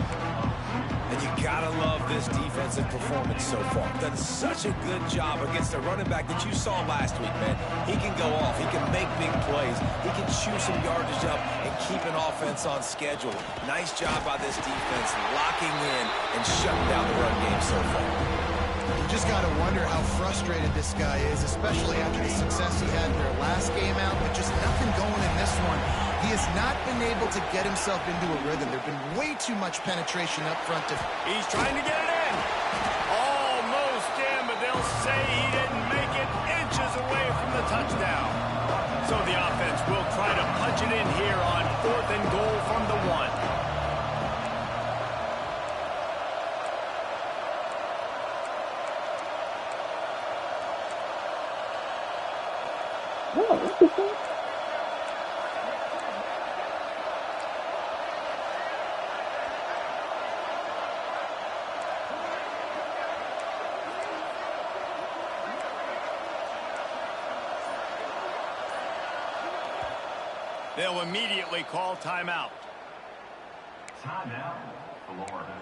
And you gotta love this defensive performance so far. Done such a good job against a running back that you saw last week, man. He can go off. He can make big plays. He can chew some yardage up and keep an offense on schedule. Nice job by this defense locking in and shutting down the run game so far. You just got to wonder how frustrated this guy is, especially after the success he had in their last game out, but just nothing going in this one. He has not been able to get himself into a rhythm. There's been way too much penetration up front. He's trying to get it in. Almost in, but they'll say he didn't make it inches away from the touchdown. So the offense will try to punch it in here on 4th and goal from the 1. Oh, what the fuck? They'll immediately call timeout. Timeout, Florida.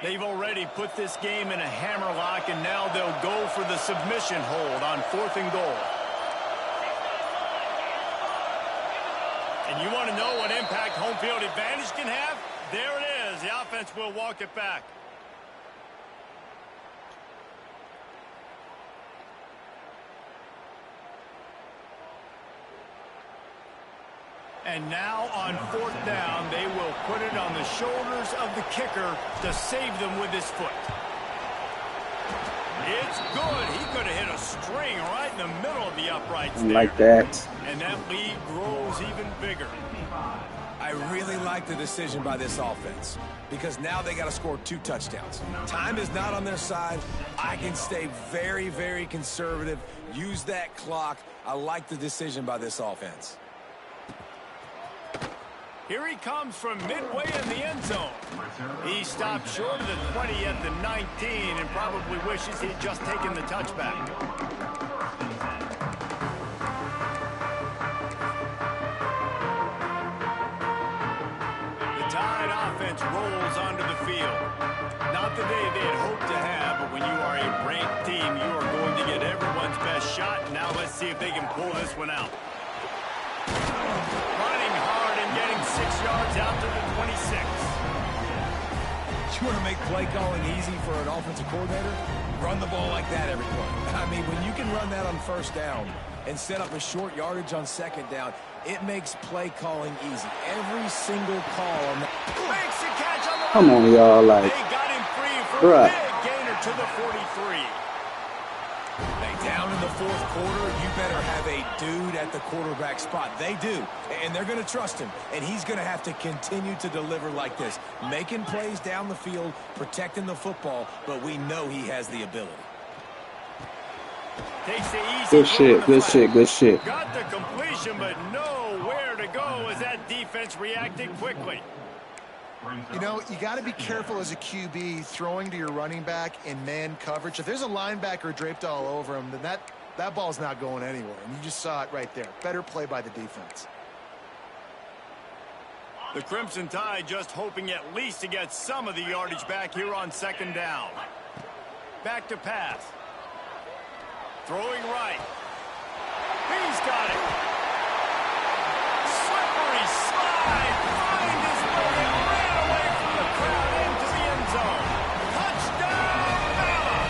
They've already put this game in a hammerlock, and now they'll go for the submission hold on 4th and goal. And you want to know what impact home field advantage can have? There it is. The offense will walk it back. And now on 4th down, they will put it on the shoulders of the kicker to save them with his foot. It's good. He could have hit a string right in the middle of the uprights there. Like that. And that lead grows even bigger. I really like the decision by this offense because now they got to score 2 touchdowns. Time is not on their side. I can stay very, very conservative, use that clock. I like the decision by this offense. Here he comes from midway in the end zone. He stopped short of the 20 at the 19 and probably wishes he'd just taken the touchback. The Tide offense rolls onto the field. Not the day they had hoped to have, but when you are a ranked team, you are going to get everyone's best shot. Now let's see if they can pull this one out. Running hard and getting 6 yards out to the 26. You want to make play calling easy for an offensive coordinator? Run the ball like that every play. I mean, when you can run that on 1st down and set up a short yardage on 2nd down, it makes play calling easy. Every single call on that. Makes the catch on the Come on, y'all. Like, They got him free for bruh. a big gainer to the 43. Down in the 4th quarter, you better have a dude at the quarterback spot. They do, and they're going to trust him, and he's going to have to continue to deliver like this, making plays down the field, protecting the football, but we know he has the ability. Takes the easy good shit, throw in the good flat. shit, good shit. Got the completion, but nowhere to go as that defense reacted quickly. You know, you got to be careful as a QB throwing to your running back in man coverage. If there's a linebacker draped all over him, then that ball's not going anywhere. And you just saw it right there. Better play by the defense. The Crimson Tide just hoping at least to get some of the yardage back here on second down. Back to pass. Throwing right. He's got it. Slippery slide. Find his way and ran away from the crowd into the end zone. Touchdown, Bama!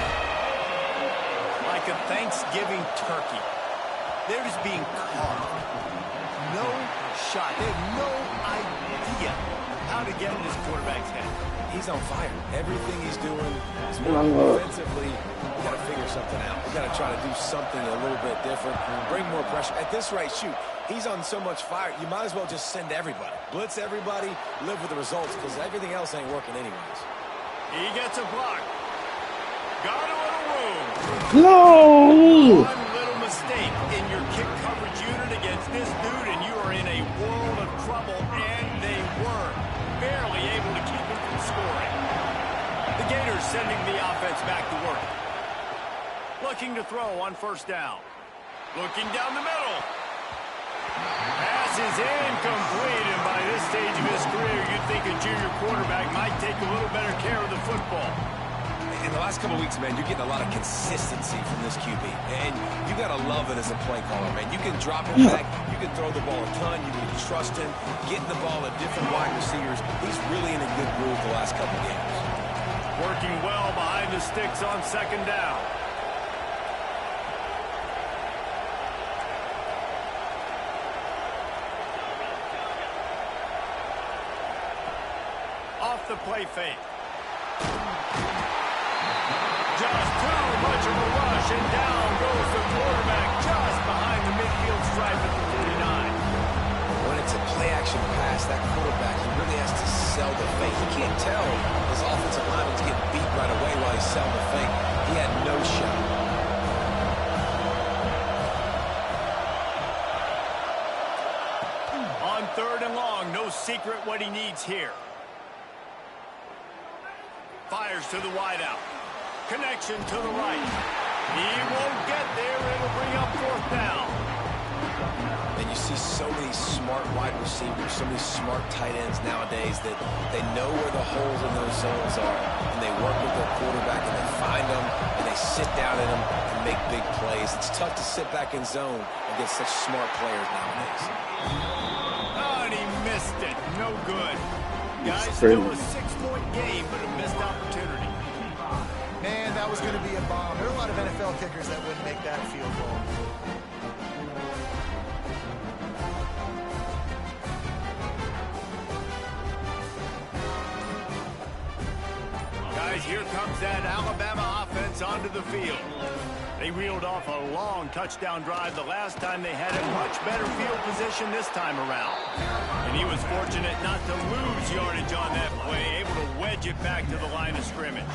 Like a Thanksgiving turkey. They're just being carved. No shot. They have no idea how to get in this quarterback's head. He's on fire. Everything he's doing is more offensively. We got to figure something out. We got to try to do something a little bit different. Bring more pressure. At this rate, shoot, he's on so much fire. You might as well just send everybody. Blitz everybody. Live with the results because everything else ain't working anyways. He gets a block. Got a little room. No! One little mistake in your kick coverage unit against this dude, and you are in a world of trouble, and they were barely able to keep him from scoring. The Gators sending the offense back to work. Looking to throw on first down. Looking down the middle. Pass is incomplete, and by this stage of his career, you'd think a junior quarterback might take a little better care of the football. In the last couple of weeks, man, you're getting a lot of consistency from this QB. And you got to love it as a play caller, man. You can drop it back. You can throw the ball a ton. You can trust him. Getting the ball at different wide receivers. He's really in a good groove the last couple of games. Working well behind the sticks on second down. Off the play fake. Just too much of a rush, and down goes the quarterback just behind the midfield stripe at the 49. When it's a play-action pass, that quarterback, he really has to sell the fake. He can't tell his offensive lineman's getting beat right away while he's selling the fake. He had no shot. On third and long, no secret what he needs here. Fires to the wideout. Connection to the right. He won't get there. It'll bring up fourth down. And you see so many smart wide receivers, so many smart tight ends nowadays that they know where the holes in those zones are, and they work with their quarterback, and they find them, and they sit down in them and make big plays. It's tough to sit back in zone against such smart players nowadays. Oh, and he missed it. No good. Guys, still a 6-point game, but a missed opportunity. Man, that was going to be a bomb. There are a lot of NFL kickers that wouldn't make that field goal. Guys, here comes that Alabama offense onto the field. They reeled off a long touchdown drive the last time. They had a much better field position this time around. And he was fortunate not to lose yardage on that play, able to wedge it back to the line of scrimmage.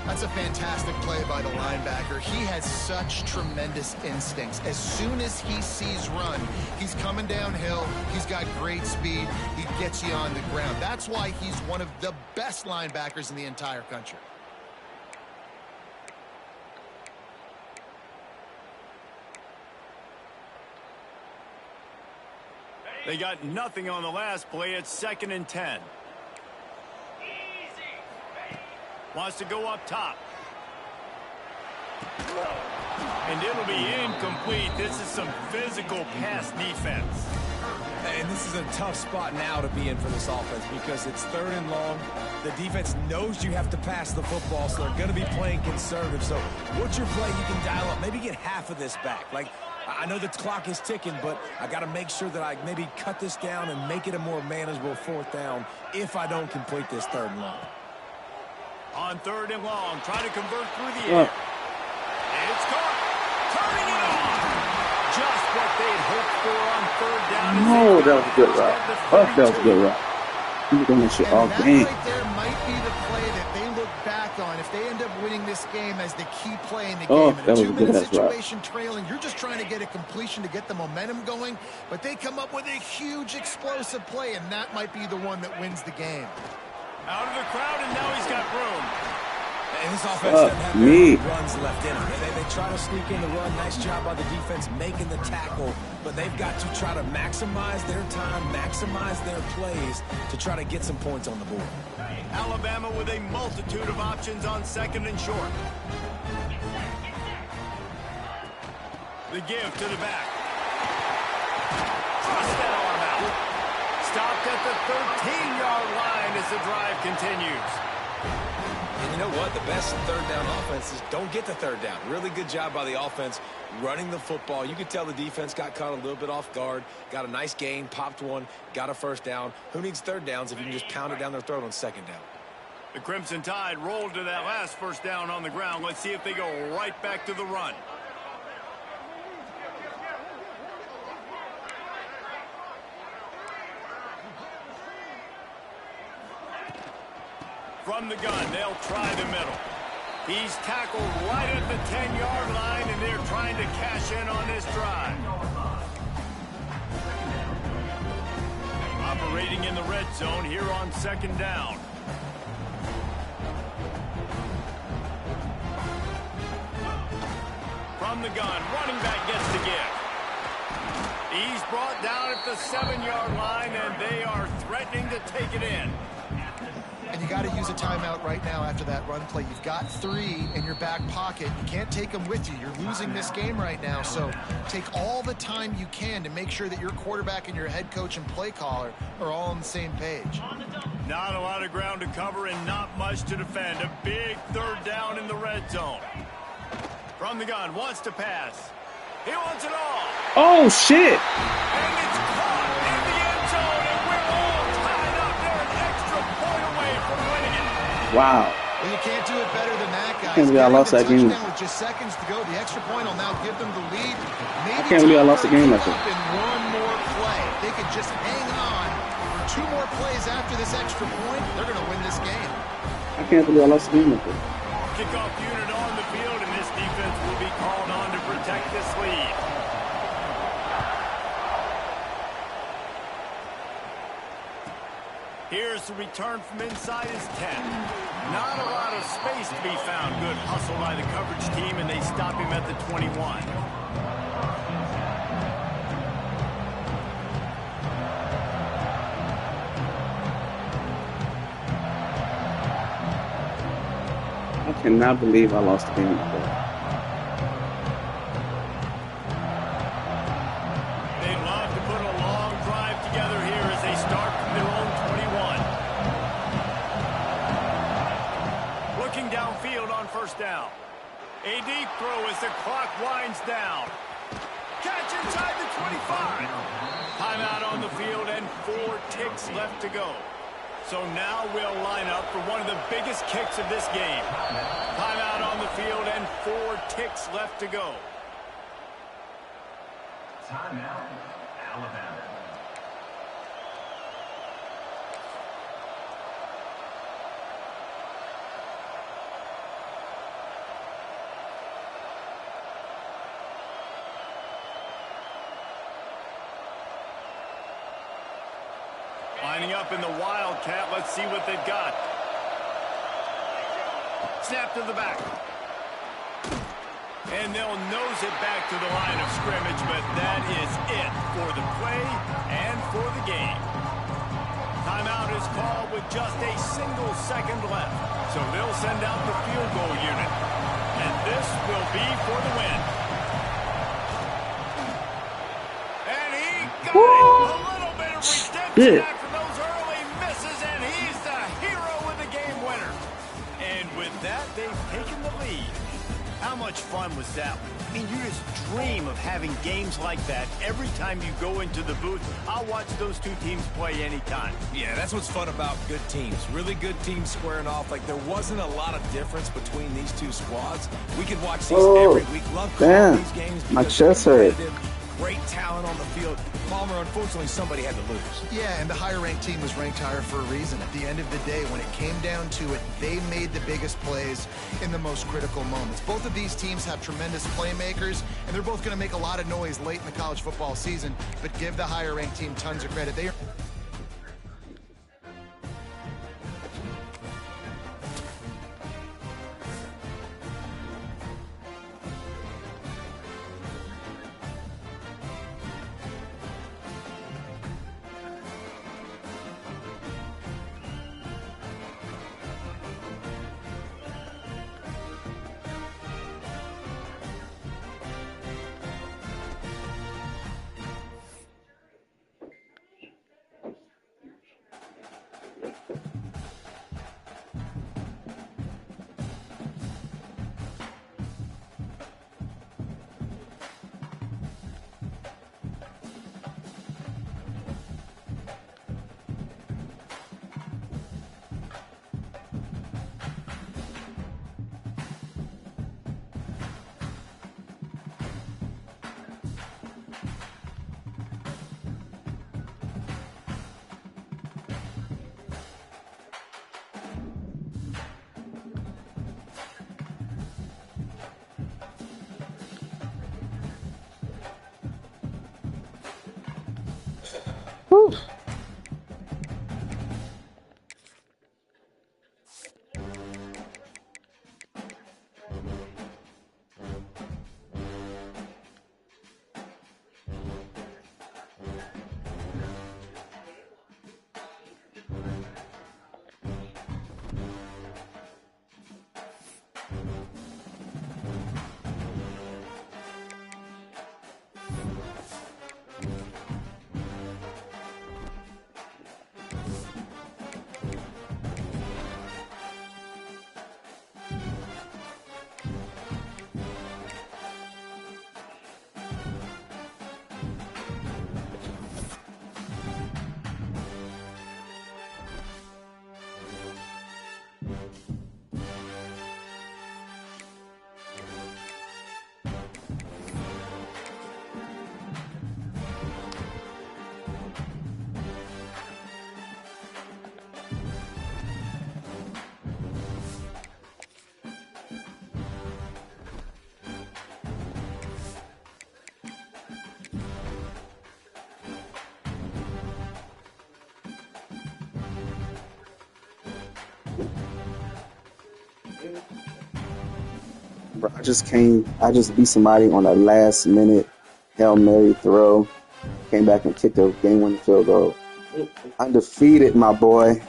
That's a fantastic play by the linebacker. He has such tremendous instincts. As soon as he sees run, he's coming downhill. He's got great speed. He gets you on the ground. That's why he's one of the best linebackers in the entire country. They got nothing on the last play. It's 2nd and 10. Wants to go up top. And it'll be incomplete. This is some physical pass defense. And this is a tough spot now to be in for this offense because it's 3rd and long. The defense knows you have to pass the football, so they're going to be playing conservative. So what's your play you can dial up? Maybe get half of this back. Like, I know the clock is ticking, but I got to make sure that I maybe cut this down and make it a more manageable 4th down if I don't complete this 3rd and long. On 3rd and long, trying to convert through the air. And it's caught. Turning it on. Just what they'd hoped for on 3rd down. No, that was a good route. That was a good route. He was doing that shit all game. That right there might be the play that they look look back on if they end up winning this game as the key play in the Oh, game. In that a was a good 2-minute ass route. situation trailing, you're just trying to get a completion to get the momentum going, but they come up with a huge explosive play, and that might be the one that wins the game. Out of the crowd, and now he's got room. And this offense doesn't have very me. many runs left in them. They try to sneak in the run. Nice job by the defense making the tackle. But they've got to try to maximize their time, maximize their plays to try to get some points on the board. Alabama with a multitude of options on second and short. The give to the back. Cross that arm out. Stopped at the 13-yard line as the drive continues. And you know what? The best third down offenses don't get the third down. Really good job by the offense running the football. You could tell the defense got caught a little bit off guard, got a nice gain, popped one, got a first down. Who needs third downs if you can just pound it down their throat on second down? The Crimson Tide rolled to that last first down on the ground. Let's see if they go right back to the run. From the gun, they'll try the middle. He's tackled right at the 10-yard line, and they're trying to cash in on this drive. Operating in the red zone here on second down. From the gun, running back gets the give. He's brought down at the 7-yard line, and they are threatening to take it in. And you got to use a timeout right now after that run play. You've got 3 in your back pocket. You can't take them with you. You're losing this game right now. So take all the time you can to make sure that your quarterback and your head coach and play caller are all on the same page. Not a lot of ground to cover and not much to defend. A big third down in the red zone. From the gun, wants to pass. He wants it all. Oh, shit. And it's caught in the end zone, and we're all tied up. They're an extra point away from winning it. Wow. Well, you can't do it better than that, guys. Can't believe I lost that game. With just seconds to go, the extra point will now give them the lead. Maybe I can't believe I lost the game like up that. in one more play. They could just hang on for 2 more plays after this extra point. They're going to win this game. I can't believe I lost the game like that. Kickoff unit on the field, and this defense will be called on to protect this lead. Here's the return from inside his 10. Not a lot of space to be found. Good hustle by the coverage team, and they stop him at the 21. I cannot believe I lost the game like that. They love to put a long drive together here as they start from their own 21. Looking downfield on first down. A deep throw as the clock winds down. Catch inside the 25. Timeout on the field and 4 ticks left to go. So now we'll line up for one of the biggest kicks of this game. Timeout on the field and 4 ticks left to go. Timeout, Alabama. Lining up in the Wildcat. Let's see what they've got. Snap to the back. And they'll nose it back to the line of scrimmage, but that is it for the play and for the game. Timeout is called with just a single second left. So they'll send out the field goal unit. And this will be for the win. And he got it! A little bit of redemption after those early misses, and he's the hero with the game winner. And with that, they've taken the lead. How much fun was that? I mean, you just dream of having games like that every time you go into the booth. I'll watch those 2 teams play anytime. Yeah, that's what's fun about good teams. Really good teams squaring off. Like, there wasn't a lot of difference between these 2 squads. We could watch these every week. Love calling these games. My chest hurt. great talent on the field. Palmer, unfortunately, somebody had to lose. Yeah, and the higher-ranked team was ranked higher for a reason. At the end of the day, when it came down to it, they made the biggest plays in the most critical moments. Both of these teams have tremendous playmakers, and they're both going to make a lot of noise late in the college football season, but give the higher-ranked team tons of credit. They are... Whew. Bro, I just beat somebody on a last minute Hail Mary throw. Came back and kicked a game winning field goal. Undefeated, my boy.